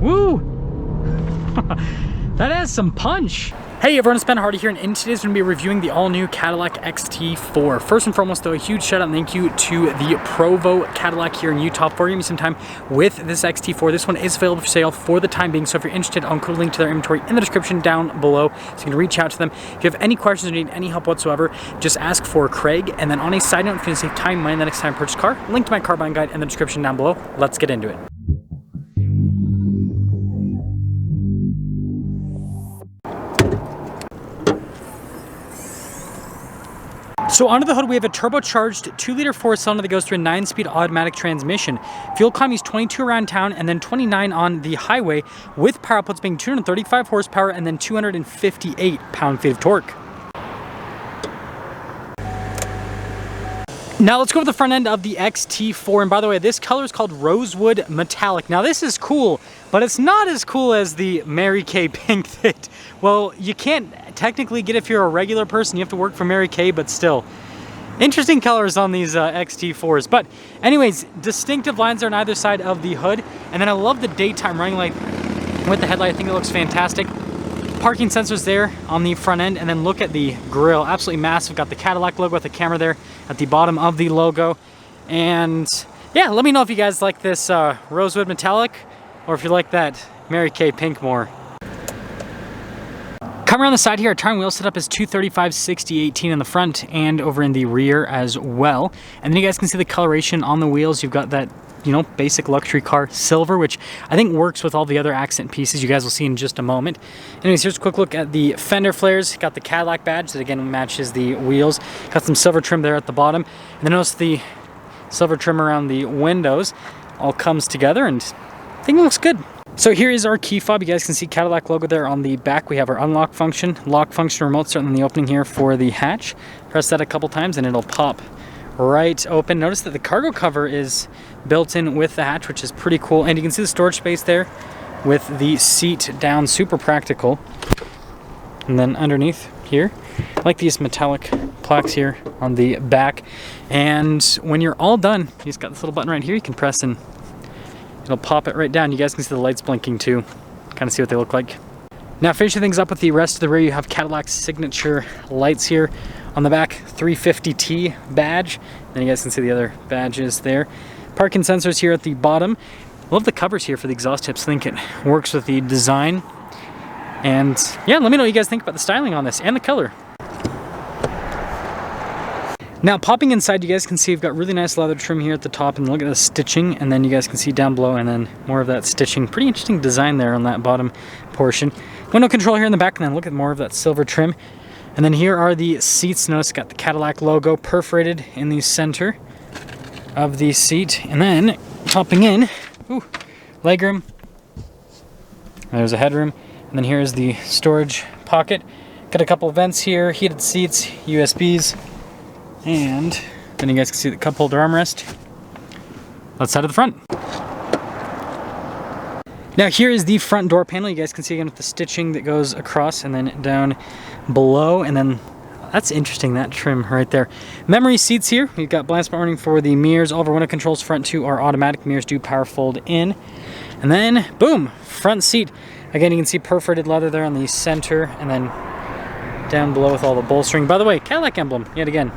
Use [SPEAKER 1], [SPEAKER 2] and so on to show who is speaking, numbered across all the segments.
[SPEAKER 1] Woo! That has some punch. Hey everyone, it's Ben Hardy here, and in today's going to be reviewing the all-new Cadillac XT4. First and foremost though, a huge shout out and thank you to the Provo Cadillac here in Utah for giving me some time with this XT4. This one is available for sale for the time being, so if you're interested, I'll include a link to their inventory in the description down below, so you can reach out to them. If you have any questions or need any help whatsoever, just ask for Craig. And then on a side note, if you want to save time and money the next time you purchase a car, link to my car buying guide in the description down below. Let's get into it. So under the hood, we have a turbocharged 2-liter 4-cylinder that goes through a 9-speed automatic transmission. Fuel economy is 22 around town and then 29 on the highway, with power outputs being 235 horsepower and then 258 pound-feet of torque. Now let's go to the front end of the XT4, and by the way, this color is called Rosewood Metallic. Now this is cool, but it's not as cool as the Mary Kay pink that, well, you can't technically get if you're a regular person. You have to work for Mary Kay, but still. Interesting colors on these XT4s. But anyways, distinctive lines are on either side of the hood, and then I love the daytime running light with the headlight. I think it looks fantastic. Parking sensors there on the front end, and then look at the grille, absolutely massive. Got the Cadillac logo with the camera there at the bottom of the logo. And yeah, let me know if you guys like this Rosewood Metallic or if you like that Mary Kay pink more. Coming around the side here, our tire and wheel setup is 235/60/18 in the front and over in the rear as well. And then you guys can see the coloration on the wheels. You've got that, you know, basic luxury car silver, which I think works with all the other accent pieces you guys will see in just a moment. Anyways, here's a quick look at the fender flares. Got the Cadillac badge that again matches the wheels. Got some silver trim there at the bottom. And then notice the silver trim around the windows all comes together, and I think it looks good. So here is our key fob. You guys can see Cadillac logo there on the back. We have our unlock function, lock function remote starting in the opening here for the hatch. Press that a couple times and it'll pop right open. Notice that the cargo cover is built in with the hatch, which is pretty cool. And you can see the storage space there with the seat down, super practical. And then underneath here, I like these metallic plaques here on the back. And when you're all done, you just got this little button right here. You can press and it'll pop it right down. You guys can see the lights blinking too. Kind of see what they look like. Now finishing things up with the rest of the rear, you have Cadillac's signature lights here. On the back, 350T badge. Then you guys can see the other badges there. Parking sensors here at the bottom. Love the covers here for the exhaust tips. I think it works with the design. And yeah, let me know what you guys think about the styling on this and the color. Now popping inside, you guys can see we've got really nice leather trim here at the top, and look at the stitching, and then you guys can see down below and then more of that stitching. Pretty interesting design there on that bottom portion. Window control here in the back, and then look at more of that silver trim. And then here are the seats. Notice got the Cadillac logo perforated in the center of the seat. And then popping in, ooh, legroom. There's a headroom. And then here's the storage pocket. Got a couple of vents here, heated seats, USBs. And then you guys can see the cup holder armrest. Let's side of the front. Now here is the front door panel. You guys can see again with the stitching that goes across and then down below. And then that's interesting, that trim right there. Memory seats here. We've got blind spot warning for the mirrors. All of our window controls front two are automatic. Mirrors do power fold in. And then boom, front seat. Again, you can see perforated leather there on the center and then down below with all the bolstering. By the way, Cadillac emblem yet again.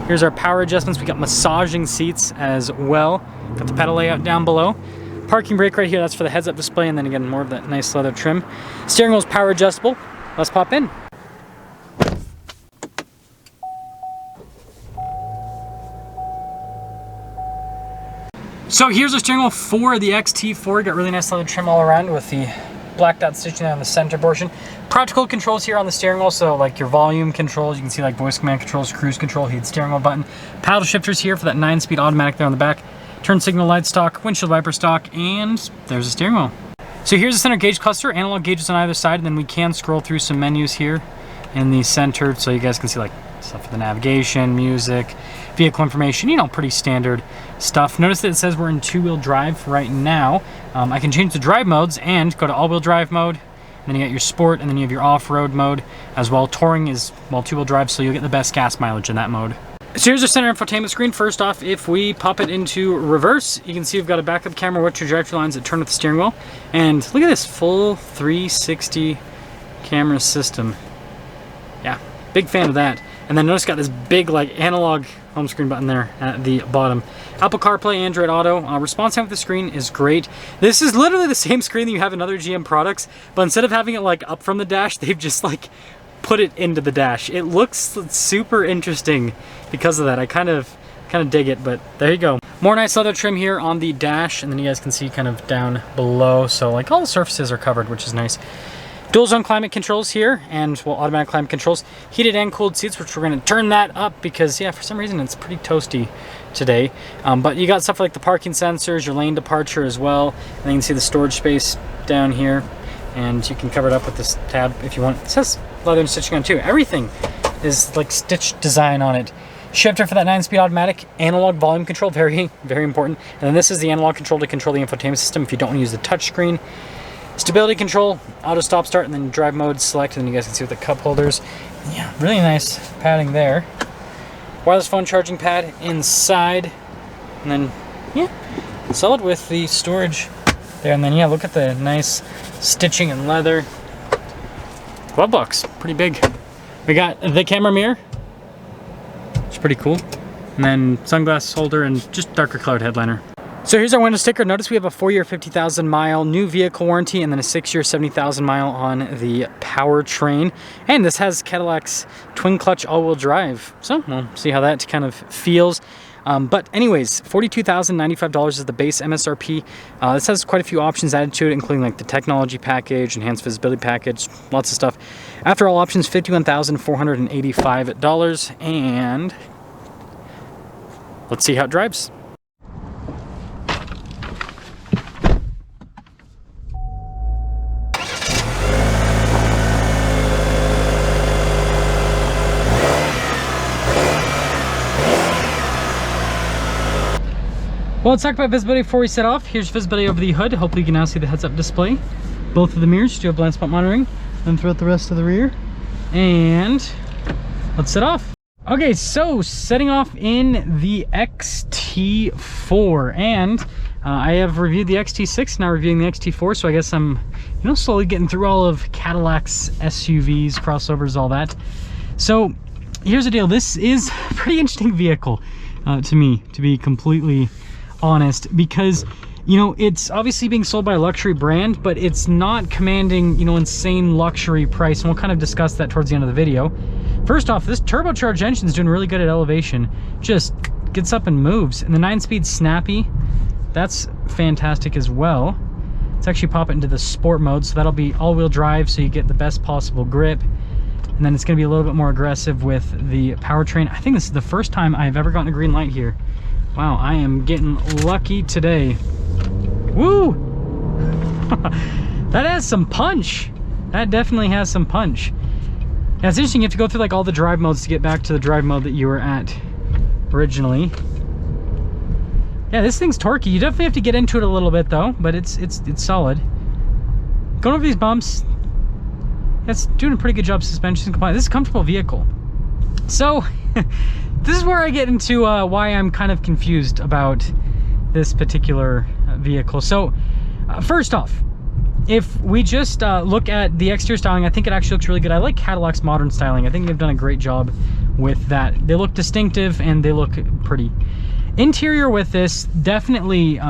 [SPEAKER 1] Here's our power adjustments. We got massaging seats as well. Got the pedal layout down below. Parking brake right here, that's for the heads-up display, and then again, more of that nice leather trim. Steering wheel's power adjustable. Let's pop in. So here's the steering wheel for the XT4. Got really nice leather trim all around with the blacked out stitching on the center portion. Practical controls here on the steering wheel, so like your volume controls, you can see like voice command controls, cruise control, heated steering wheel button. Paddle shifters here for that 9-speed automatic there on the back. Turn signal light stock, windshield wiper stock, and there's the steering wheel. So here's the center gauge cluster, analog gauges on either side, and then we can scroll through some menus here in the center, so you guys can see like stuff for the navigation, music, vehicle information, you know, pretty standard stuff. Notice that it says we're in 2-wheel drive right now. I can change the drive modes and go to all-wheel drive mode. Then you got your sport, and then you have your off-road mode as well. Touring is, well, 2-wheel drive, so you'll get the best gas mileage in that mode. So here's our center infotainment screen. First off, if we pop it into reverse, you can see we've got a backup camera with trajectory lines that turn with the steering wheel. And look at this full 360 camera system. Yeah, big fan of that. And then notice it's got this big like analog home screen button there at the bottom. Apple CarPlay, Android Auto. Response time with the screen is great. This is literally the same screen that you have in other GM products, but instead of having it like up from the dash, they've just like put it into the dash. It looks super interesting because of that. I kind of dig it, but there you go. More nice leather trim here on the dash, and then you guys can see kind of down below. So like all the surfaces are covered, which is nice. Dual zone climate controls here, and well, automatic climate controls. Heated and cooled seats, which we're gonna turn that up because yeah, for some reason it's pretty toasty today. But you got stuff like the parking sensors, your lane departure as well. And then you can see the storage space down here, and you can cover it up with this tab if you want. It says leather and stitching on too. Everything is like stitched design on it. Shifter for that 9-speed automatic, analog volume control, very, very important. And then this is the analog control to control the infotainment system if you don't want to use the touch screen. Stability control, auto stop start, and then drive mode select, and then you guys can see with the cup holders. Yeah, really nice padding there. Wireless phone charging pad inside, and then yeah, solid with the storage there. And then yeah, look at the nice stitching and leather. Glove box, pretty big. We got the camera mirror, it's pretty cool, and then sunglass holder and just darker colored headliner. So here's our window sticker. Notice we have a 4-year 50,000 mile new vehicle warranty, and then a 6-year 70,000 mile on the powertrain. And this has Cadillac's twin clutch all-wheel drive. So we'll see how that kind of feels. But anyways, $42,095 is the base MSRP. This has quite a few options added to it, including like the technology package, enhanced visibility package, lots of stuff. After all options, $51,485. And let's see how it drives. Well, let's talk about visibility before we set off. Here's visibility over the hood. Hopefully you can now see the heads-up display. Both of the mirrors do have blind spot monitoring, and throughout the rest of the rear. And let's set off. Okay, so setting off in the XT4, and I have reviewed the XT6, now reviewing the XT4, so I guess I'm, slowly getting through all of Cadillac's SUVs, crossovers, all that. So here's the deal. This is a pretty interesting vehicle to me, to be completely honest, because it's obviously being sold by a luxury brand, but it's not commanding insane luxury price, and we'll kind of discuss that towards the end of the video. First off, this turbocharged engine is doing really good at elevation, just gets up and moves, and the 9-speed snappy, that's fantastic as well. Let's actually pop it into the sport mode, so that'll be all-wheel drive, so you get the best possible grip. And then it's going to be a little bit more aggressive with the powertrain. I think this is the first time I've ever gotten a green light here. Wow, I am getting lucky today. Woo! That has some punch. That definitely has some punch. Yeah, it's interesting, you have to go through like all the drive modes to get back to the drive mode that you were at originally. Yeah, this thing's torquey. You definitely have to get into it a little bit though, but it's solid. Going over these bumps, it's doing a pretty good job suspension compliance. This is a comfortable vehicle. So this is where I get into why I'm kind of confused about this particular vehicle. So first off, if we just look at the exterior styling, I think it actually looks really good. I like Cadillac's modern styling. I think they've done a great job with that. They look distinctive and they look pretty. Interior with this, definitely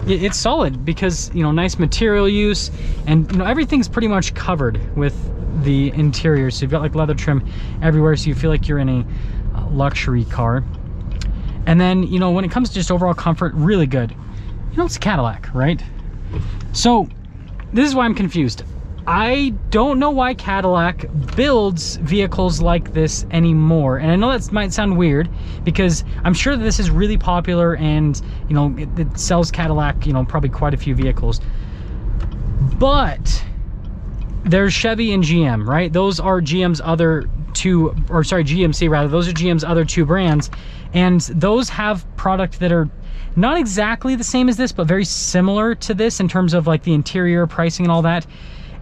[SPEAKER 1] it's solid because nice material use, and everything's pretty much covered with the interior. So you've got like leather trim everywhere, so you feel like you're in a luxury car. And then when it comes to just overall comfort, really good. It's Cadillac, right? So this is why I'm confused. I don't know why Cadillac builds vehicles like this anymore. And I know that might sound weird because I'm sure that this is really popular and, it sells Cadillac, probably quite a few vehicles. But there's Chevy and GM, right? Those are GM's other two, or sorry, GMC rather. Those are GM's other two brands. And those have product that are not exactly the same as this, but very similar to this in terms of like the interior, pricing and all that.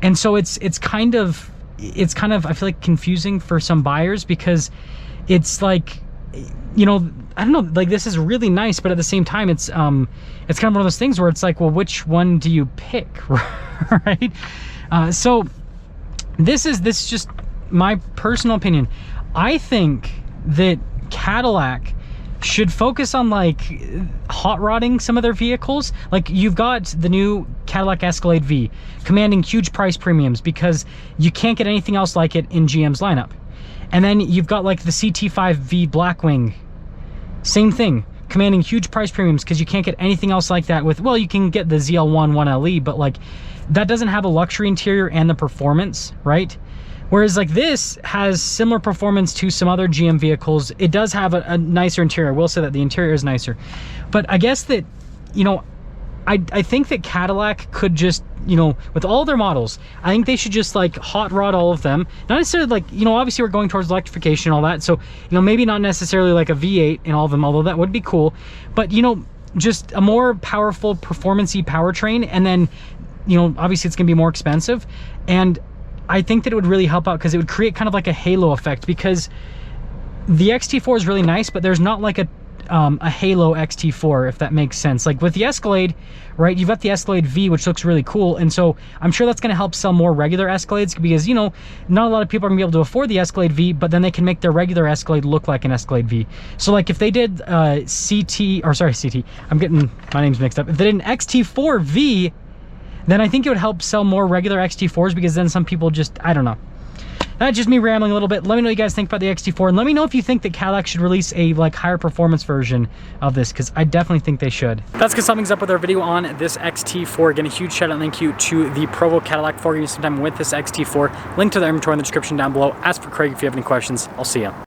[SPEAKER 1] And so it's kind of I feel like confusing for some buyers, because it's like you know, I don't know, like this is really nice, but at the same time, it's kind of one of those things where it's like, well, which one do you pick, right? So this is just my personal opinion. I think that Cadillac should focus on like hot rodding some of their vehicles. Like you've got the new Cadillac Escalade V commanding huge price premiums because you can't get anything else like it in GM's lineup. And then you've got like the CT5V Blackwing, same thing, commanding huge price premiums because you can't get anything else like that with, well, you can get the ZL1 1LE, but like that doesn't have a luxury interior and the performance, right? Whereas like this has similar performance to some other GM vehicles. It does have a nicer interior. I will say that the interior is nicer. But I guess that, you know, I think that Cadillac could just, you know, with all their models, I think they should just like hot rod all of them. Not necessarily like, you know, obviously we're going towards electrification and all that. So, you know, maybe not necessarily like a V8 in all of them, although that would be cool. But, you know, just a more powerful performance-y powertrain. And then, you know, obviously it's going to be more expensive. And I think that it would really help out because it would create kind of like a halo effect, because the XT4 is really nice, but there's not like a halo XT4, if that makes sense. Like with the Escalade, right, you've got the Escalade V, which looks really cool, and so I'm sure that's going to help sell more regular Escalades, because, you know, not a lot of people are going to be able to afford the Escalade V, but then they can make their regular Escalade look like an Escalade V. So like if they did CT, I'm getting my names mixed up. If they did an XT4 V, then I think it would help sell more regular XT4s, because then some people just, I don't know. That's just me rambling a little bit. Let me know what you guys think about the XT4, and let me know if you think that Cadillac should release a like higher performance version of this, because I definitely think they should. That's because something's up with our video on this XT4. Again, a huge shout out and thank you to the Provo Cadillac for giving me some time with this XT4. Link to the inventory in the description down below. Ask for Craig if you have any questions. I'll see ya.